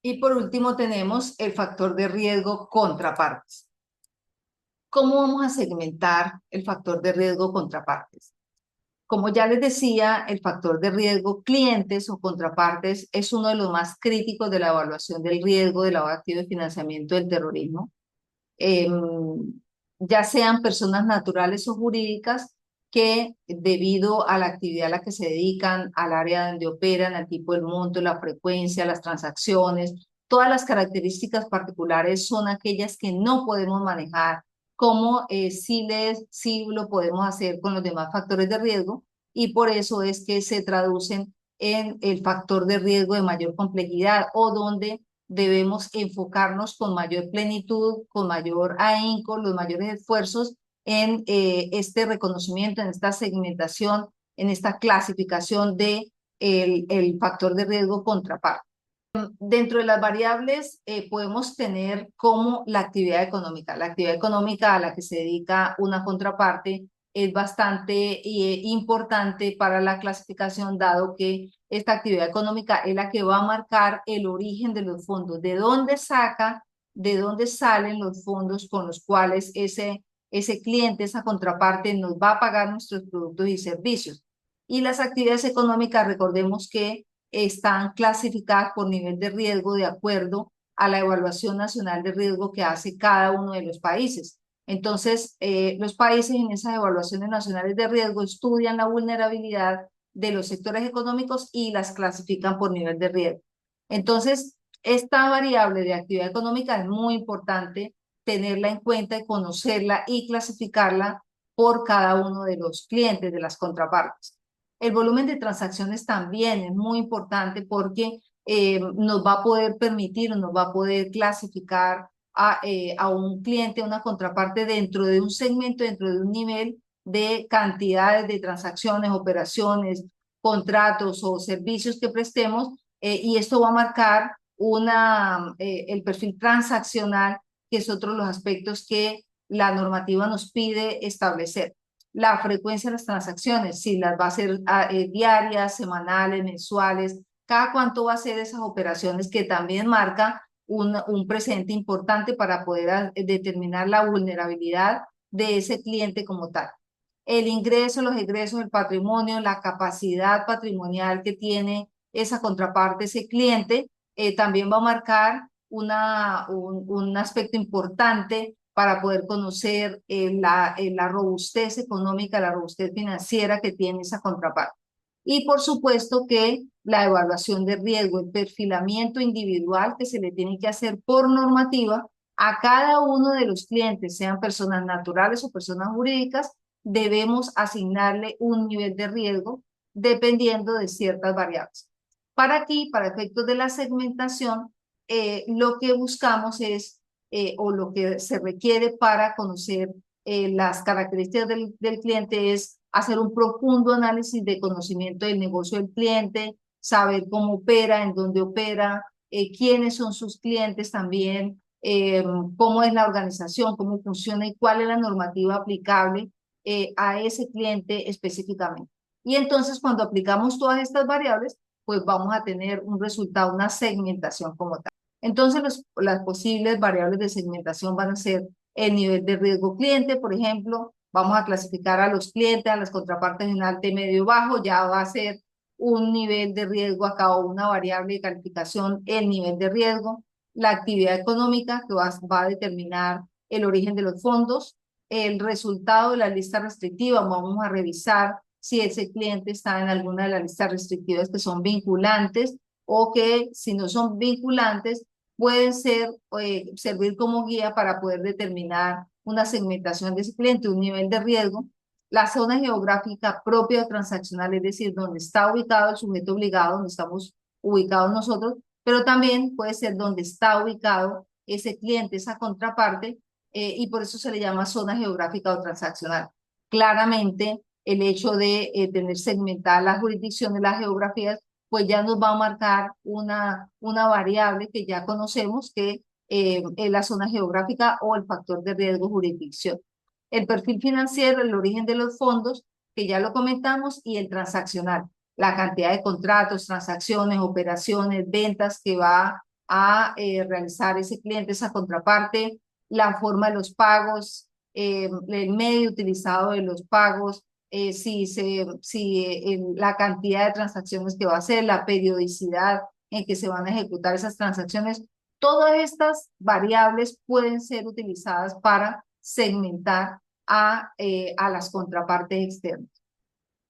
Y por último tenemos el factor de riesgo contrapartes. ¿Cómo vamos a segmentar el factor de riesgo contrapartes? Como ya les decía, el factor de riesgo clientes o contrapartes es uno de los más críticos de la evaluación del riesgo de lavado de activos y financiamiento del terrorismo. Ya sean personas naturales o jurídicas que debido a la actividad a la que se dedican, al área donde operan, al tipo del monto, la frecuencia, las transacciones, todas las características particulares son aquellas que no podemos manejar, como sí lo podemos hacer con los demás factores de riesgo, y por eso es que se traducen en el factor de riesgo de mayor complejidad o donde debemos enfocarnos con mayor plenitud, con mayor ahínco, los mayores esfuerzos en este reconocimiento, en esta segmentación, en esta clasificación de el factor de riesgo contraparte. Dentro de las variables podemos tener como la actividad económica. La actividad económica a la que se dedica una contraparte es bastante importante para la clasificación, dado que esta actividad económica es la que va a marcar el origen de los fondos, de dónde salen los fondos con los cuales ese cliente, esa contraparte nos va a pagar nuestros productos y servicios. Y las actividades económicas, recordemos que están clasificadas por nivel de riesgo de acuerdo a la evaluación nacional de riesgo que hace cada uno de los países. Entonces, los países en esas evaluaciones nacionales de riesgo estudian la vulnerabilidad de los sectores económicos y las clasifican por nivel de riesgo. Entonces, esta variable de actividad económica es muy importante tenerla en cuenta y conocerla y clasificarla por cada uno de los clientes, de las contrapartes. El volumen de transacciones también es muy importante porque nos va a poder permitir, nos va a poder clasificar a un cliente, a una contraparte dentro de un segmento, dentro de un nivel de cantidades de transacciones, operaciones, contratos o servicios que prestemos, y esto va a marcar el perfil transaccional, que es otro de los aspectos que la normativa nos pide establecer. La frecuencia de las transacciones, si las va a hacer diarias, semanales, mensuales, cada cuánto va a ser esas operaciones, que también marca un precedente importante para poder determinar la vulnerabilidad de ese cliente como tal. El ingreso, los egresos, el patrimonio, la capacidad patrimonial que tiene esa contraparte, ese cliente, también va a marcar un aspecto importante para poder conocer la robustez económica, la robustez financiera que tiene esa contraparte. Y por supuesto que la evaluación de riesgo, el perfilamiento individual que se le tiene que hacer por normativa a cada uno de los clientes, sean personas naturales o personas jurídicas, debemos asignarle un nivel de riesgo dependiendo de ciertas variables. Para aquí, para efectos de la segmentación, lo que buscamos es, o lo que se requiere para conocer las características del cliente, es hacer un profundo análisis de conocimiento del negocio del cliente, saber cómo opera, en dónde opera, quiénes son sus clientes también, cómo es la organización, cómo funciona y cuál es la normativa aplicable a ese cliente específicamente. Y entonces cuando aplicamos todas estas variables, pues vamos a tener un resultado, una segmentación como tal. Entonces las posibles variables de segmentación van a ser el nivel de riesgo cliente, por ejemplo, vamos a clasificar a los clientes, a las contrapartes en alto, medio, bajo, ya va a ser un nivel de riesgo acá o una variable de calificación, el nivel de riesgo, la actividad económica que va a determinar el origen de los fondos, el resultado de la lista restrictiva, vamos a revisar si ese cliente está en alguna de las listas restrictivas que son vinculantes o que si no son vinculantes pueden servir como guía para poder determinar una segmentación de ese cliente, un nivel de riesgo, la zona geográfica propia o transaccional, es decir, donde está ubicado el sujeto obligado, donde estamos ubicados nosotros, pero también puede ser donde está ubicado ese cliente, esa contraparte, y por eso se le llama zona geográfica o transaccional. Claramente, el hecho de tener segmentadas las jurisdicciones, las geografías, pues ya nos va a marcar una variable que ya conocemos, que es la zona geográfica o el factor de riesgo jurisdicción. El perfil financiero, el origen de los fondos, que ya lo comentamos, y el transaccional, la cantidad de contratos, transacciones, operaciones, ventas que va a realizar ese cliente, esa contraparte, la forma de los pagos, el medio utilizado de los pagos, si la cantidad de transacciones que va a hacer, la periodicidad en que se van a ejecutar esas transacciones. Todas estas variables pueden ser utilizadas para segmentar a las contrapartes externas.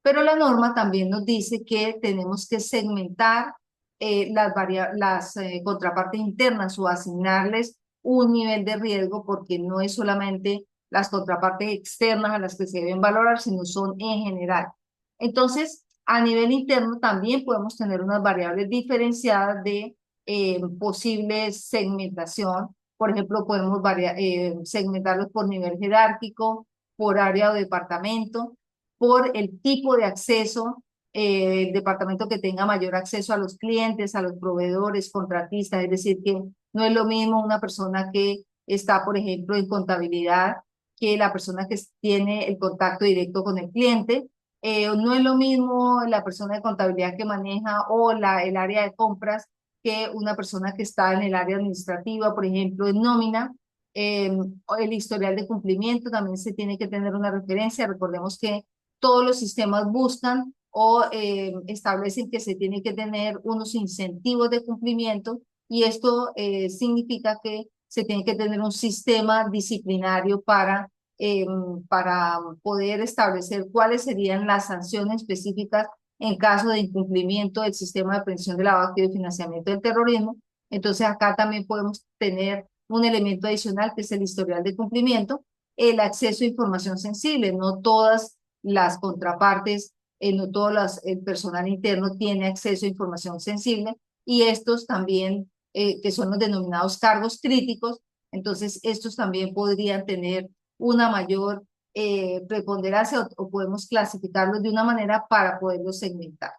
Pero la norma también nos dice que tenemos que segmentar las contrapartes internas o asignarles un nivel de riesgo, porque no es solamente las contrapartes externas a las que se deben valorar, sino son en general. Entonces, a nivel interno también podemos tener unas variables diferenciadas de posible segmentación. Por ejemplo, podemos segmentarlos por nivel jerárquico, por área o departamento, por el tipo de acceso, el departamento que tenga mayor acceso a los clientes, a los proveedores, contratistas, es decir, que no es lo mismo una persona que está, por ejemplo, en contabilidad que la persona que tiene el contacto directo con el cliente. No es lo mismo la persona de contabilidad que maneja o el área de compras que una persona que está en el área administrativa, por ejemplo, en nómina. El historial de cumplimiento también se tiene que tener una referencia. Recordemos que todos los sistemas buscan o establecen que se tiene que tener unos incentivos de cumplimiento, y esto significa que se tiene que tener un sistema disciplinario para poder establecer cuáles serían las sanciones específicas en caso de incumplimiento del sistema de prevención de lavado activo y financiamiento del terrorismo. Entonces acá también podemos tener un elemento adicional que es el historial de cumplimiento, el acceso a información sensible. No todas las contrapartes, no el personal interno tiene acceso a información sensible, y estos también, que son los denominados cargos críticos, entonces estos también podrían tener una mayor preponderancia, o podemos clasificarlos de una manera para poderlos segmentar.